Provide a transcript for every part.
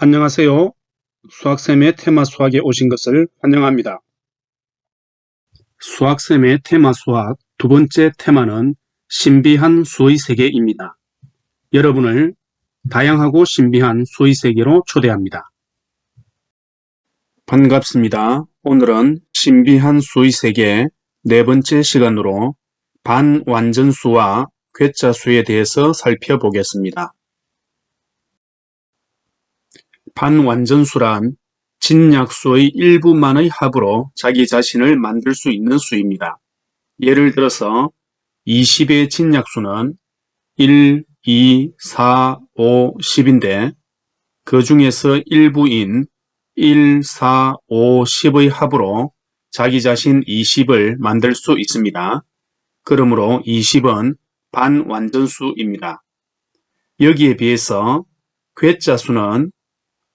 안녕하세요. 수학쌤의 테마 수학에 오신 것을 환영합니다. 수학쌤의 테마 수학 두 번째 테마는 신비한 수의 세계입니다. 여러분을 다양하고 신비한 수의 세계로 초대합니다. 반갑습니다. 오늘은 신비한 수의 세계 네 번째 시간으로 반완전수와 괴짜수에 대해서 살펴보겠습니다. 반완전수란 진약수의 일부만의 합으로 자기 자신을 만들 수 있는 수입니다. 예를 들어서 20의 진약수는 1, 2, 4, 5, 10인데 그 중에서 일부인 1, 4, 5, 10의 합으로 자기 자신 20을 만들 수 있습니다. 그러므로 20은 반완전수입니다. 여기에 비해서 괴짜수는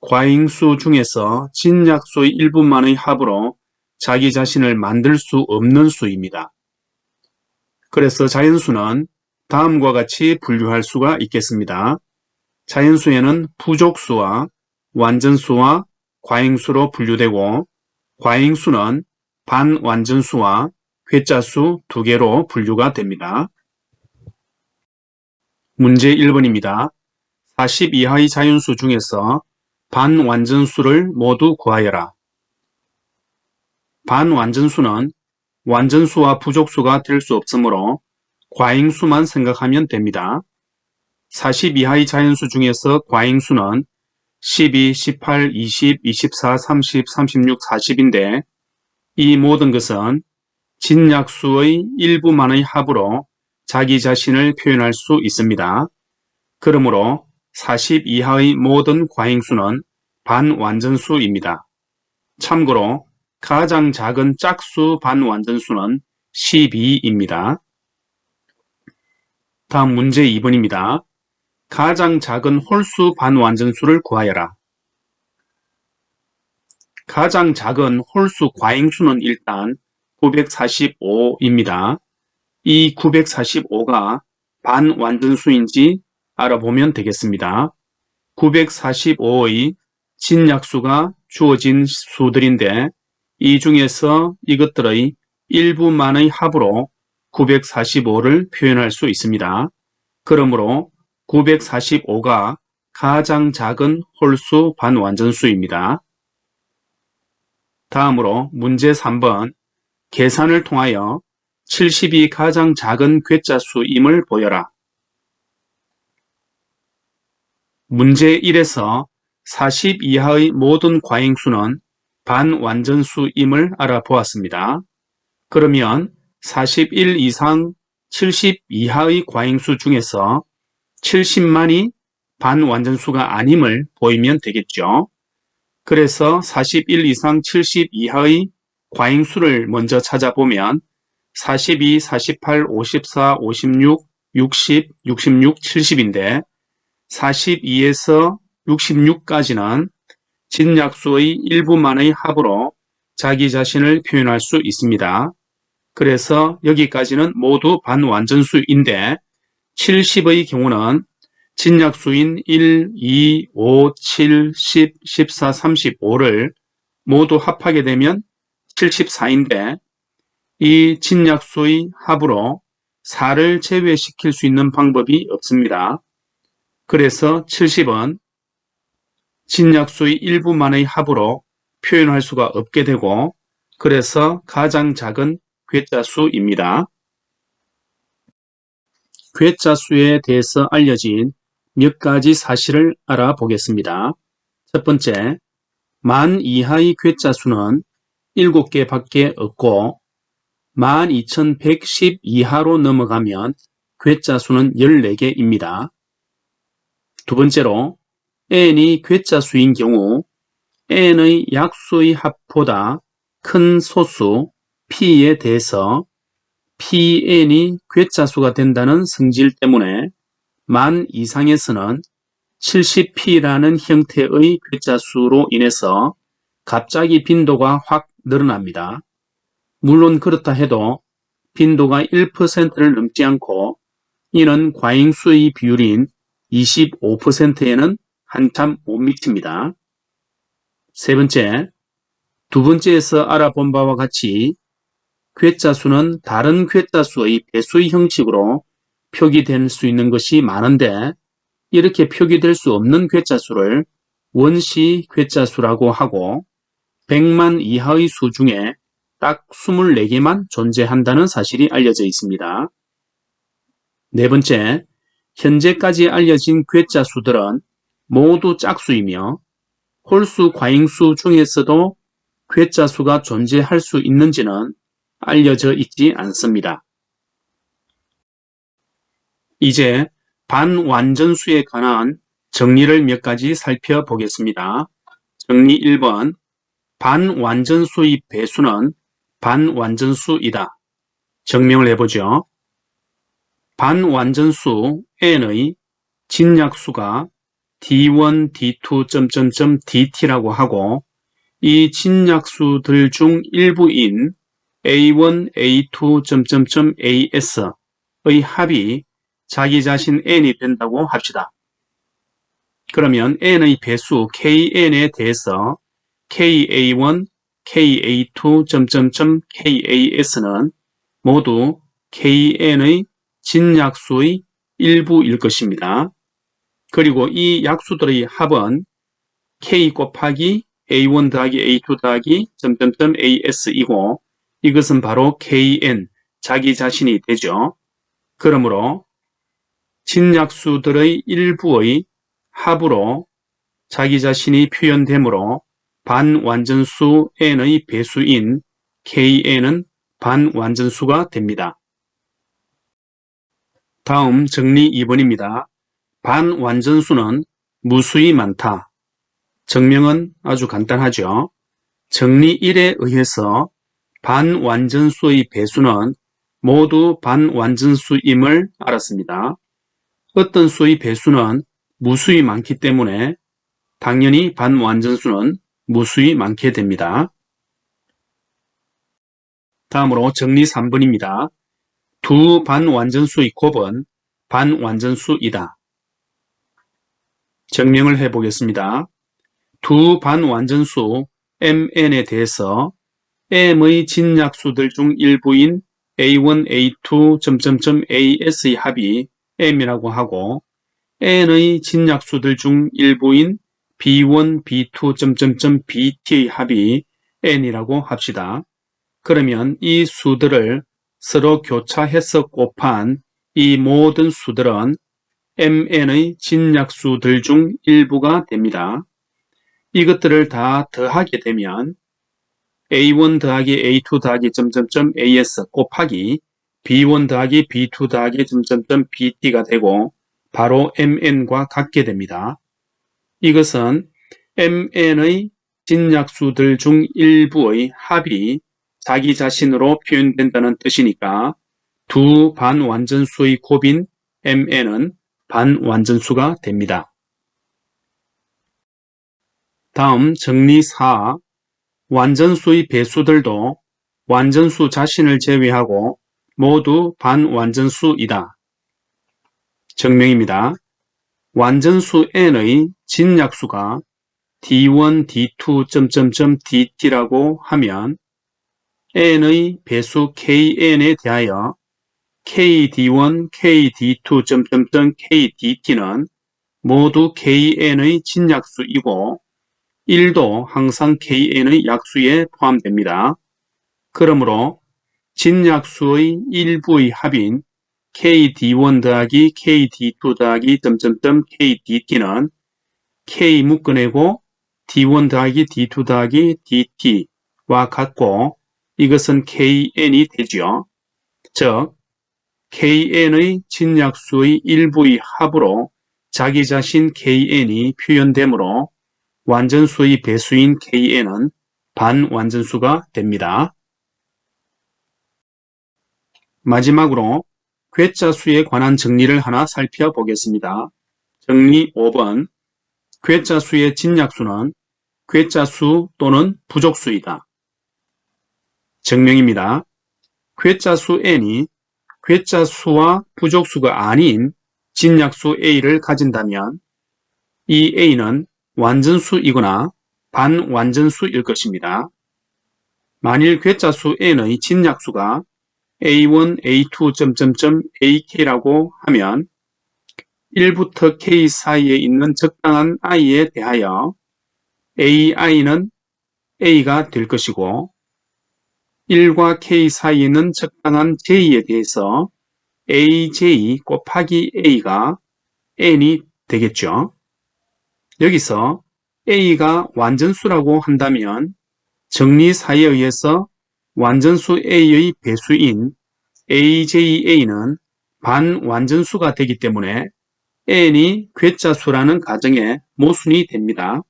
과잉수 중에서 진약수의 일부만의 합으로 자기 자신을 만들 수 없는 수입니다. 그래서 자연수는 다음과 같이 분류할 수가 있겠습니다. 자연수에는 부족수와 완전수와 과잉수로 분류되고 과잉수는 반완전수와 괴짜수 두 개로 분류가 됩니다. 문제 1번입니다. 40 이하의 자연수 중에서 반완전수를 모두 구하여라. 반완전수는 완전수와 부족수가 될 수 없으므로 과잉수만 생각하면 됩니다. 40 이하의 자연수 중에서 과잉수는 12, 18, 20, 24, 30, 36, 40인데 이 모든 것은 진약수의 일부만의 합으로 자기 자신을 표현할 수 있습니다. 그러므로 40 이하의 모든 과잉수는 반완전수입니다. 참고로 가장 작은 짝수 반완전수는 12입니다. 다음 문제 2번입니다. 가장 작은 홀수 반완전수를 구하여라. 가장 작은 홀수 과잉수는 일단 945입니다. 이 945가 반완전수인지 알아보면 되겠습니다. 945의 진약수가 주어진 수들인데 이 중에서 이것들의 일부만의 합으로 945를 표현할 수 있습니다. 그러므로 945가 가장 작은 홀수 반완전수입니다. 다음으로 문제 3번 계산을 통하여 70이 가장 작은 괴짜수임을 보여라. 문제 1에서 40 이하의 모든 과잉수는 반완전수임을 알아보았습니다. 그러면 41 이상 70 이하의 과잉수 중에서 70만이 반완전수가 아님을 보이면 되겠죠. 그래서 41 이상 70 이하의 과잉수를 먼저 찾아보면 42, 48, 54, 56, 60, 66, 70인데 42에서 66까지는 진약수의 일부만의 합으로 자기 자신을 표현할 수 있습니다. 그래서 여기까지는 모두 반완전수인데 70의 경우는 진약수인 1, 2, 5, 7, 10, 14, 35를 모두 합하게 되면 74인데 이 진약수의 합으로 4를 제외시킬 수 있는 방법이 없습니다. 그래서 70은 진약수의 일부만의 합으로 표현할 수가 없게 되고 그래서 가장 작은 괴짜수입니다. 괴짜수에 대해서 알려진 몇 가지 사실을 알아보겠습니다. 첫 번째, 만 이하의 괴짜수는 7개 밖에 없고 12,110 이하로 넘어가면 괴짜수는 14개입니다. 두 번째로 n이 괴짜수인 경우 n의 약수의 합보다 큰 소수 p에 대해서 pn이 괴짜수가 된다는 성질 때문에 만 이상에서는 70p라는 형태의 괴짜수로 인해서 갑자기 빈도가 확 늘어납니다. 물론 그렇다 해도 빈도가 1%를 넘지 않고 이는 과잉수의 비율인 25%에는 한참 못 미칩니다. 세 번째, 두 번째에서 알아본 바와 같이 괴짜수는 다른 괴짜수의 배수의 형식으로 표기될 수 있는 것이 많은데 이렇게 표기될 수 없는 괴짜수를 원시 괴짜수라고 하고 100만 이하의 수 중에 딱 24개만 존재한다는 사실이 알려져 있습니다. 네 번째, 현재까지 알려진 괴짜수들은 모두 짝수이며 홀수, 과잉수 중에서도 괴짜수가 존재할 수 있는지는 알려져 있지 않습니다. 이제 반완전수에 관한 정리를 몇 가지 살펴보겠습니다. 정리 1번, 반완전수의 배수는 반완전수이다. 증명을 해보죠. 반완전수 n의 진약수가 d1, d2, dt라고 하고 이 진약수들 중 일부인 a1, a2, as의 합이 자기 자신 n이 된다고 합시다. 그러면 n의 배수 kn에 대해서 ka1, ka2, kas는 모두 kn의 진약수의 일부일 것입니다. 그리고 이 약수들의 합은 k 곱하기 a1 더하기 a2 더하기 as이고 이것은 바로 kn, 자기 자신이 되죠. 그러므로 진약수들의 일부의 합으로 자기 자신이 표현되므로 반완전수 n의 배수인 kn은 반완전수가 됩니다. 다음 정리 2번입니다. 반완전수는 무수히 많다. 증명은 아주 간단하죠. 정리 1에 의해서 반완전수의 배수는 모두 반완전수임을 알았습니다. 어떤 수의 배수는 무수히 많기 때문에 당연히 반완전수는 무수히 많게 됩니다. 다음으로 정리 3번입니다. 두 반완전수의 곱은 반완전수이다. 증명을 해보겠습니다. 두 반완전수 mn에 대해서 m의 진약수들 중 일부인 a1, a2, as의 합이 m이라고 하고 n의 진약수들 중 일부인 b1, b2, bt의 합이 n이라고 합시다. 그러면 이 수들을 서로 교차해서 곱한 이 모든 수들은 mn의 진약수들 중 일부가 됩니다. 이것들을 다 더하게 되면 a1 더하기 a2 더하기 as 곱하기 b1 더하기 b2 더하기 bt가 되고 바로 mn과 같게 됩니다. 이것은 mn의 진약수들 중 일부의 합이 자기 자신으로 표현된다는 뜻이니까 두 반완전수의 곱인 mn은 반완전수가 됩니다. 다음 정리 4. 완전수의 배수들도 완전수 자신을 제외하고 모두 반완전수이다. 증명입니다. 완전수 n의 진약수가 d1, d2, dt라고 하면 n의 배수 kn에 대하여 kd1, kd2, kdt는 모두 kn의 진약수이고 1도 항상 kn의 약수에 포함됩니다. 그러므로 진약수의 일부의 합인 kd1 더하기 kd2 더하기 kdt는 k 묶어내고 d1 더하기 d2 더하기 dt와 같고 이것은 kn이 되죠. 즉 kn의 진약수의 일부의 합으로 자기 자신 kn이 표현되므로 완전수의 배수인 kn은 반완전수가 됩니다. 마지막으로 괴짜수에 관한 정리를 하나 살펴보겠습니다. 정리 5번. 괴짜수의 진약수는 괴짜수 또는 부족수이다. 증명입니다. 괴짜수 n이 괴짜수와 부족수가 아닌 진약수 a를 가진다면 이 A는 완전수이거나 반완전수일 것입니다. 만일 괴짜수 n의 진약수가 A1, A2, AK라고 하면 1부터 K 사이에 있는 적당한 i에 대하여 AI는 A가 될 것이고 1과 K 사이에 있는 적당한 J에 대해서 AJ 곱하기 A가 N이 되겠죠. 여기서 A가 완전수라고 한다면 정리사에 의해서 완전수 A의 배수인 AJA는 반완전수가 되기 때문에 N이 괴짜수라는 가정의 모순이 됩니다.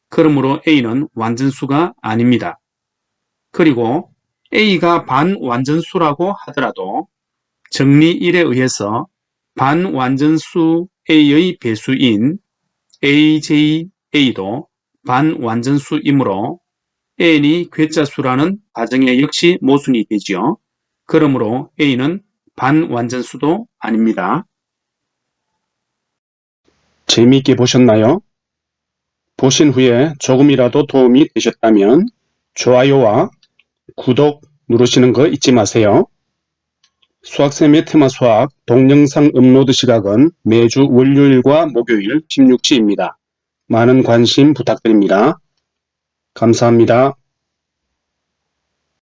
그러므로 A는 완전수가 아닙니다. 그리고 A가 반완전수라고 하더라도 정리 1에 의해서 반완전수 A의 배수인 AJA도 반완전수이므로 N이 괴짜수라는 가정에 역시 모순이 되지요. 그러므로 A는 반완전수도 아닙니다. 재미있게 보셨나요? 보신 후에 조금이라도 도움이 되셨다면 좋아요와 구독 누르시는 거 잊지 마세요. 수학쌤의 테마 수학 동영상 업로드 시각은 매주 월요일과 목요일 16시입니다. 많은 관심 부탁드립니다. 감사합니다.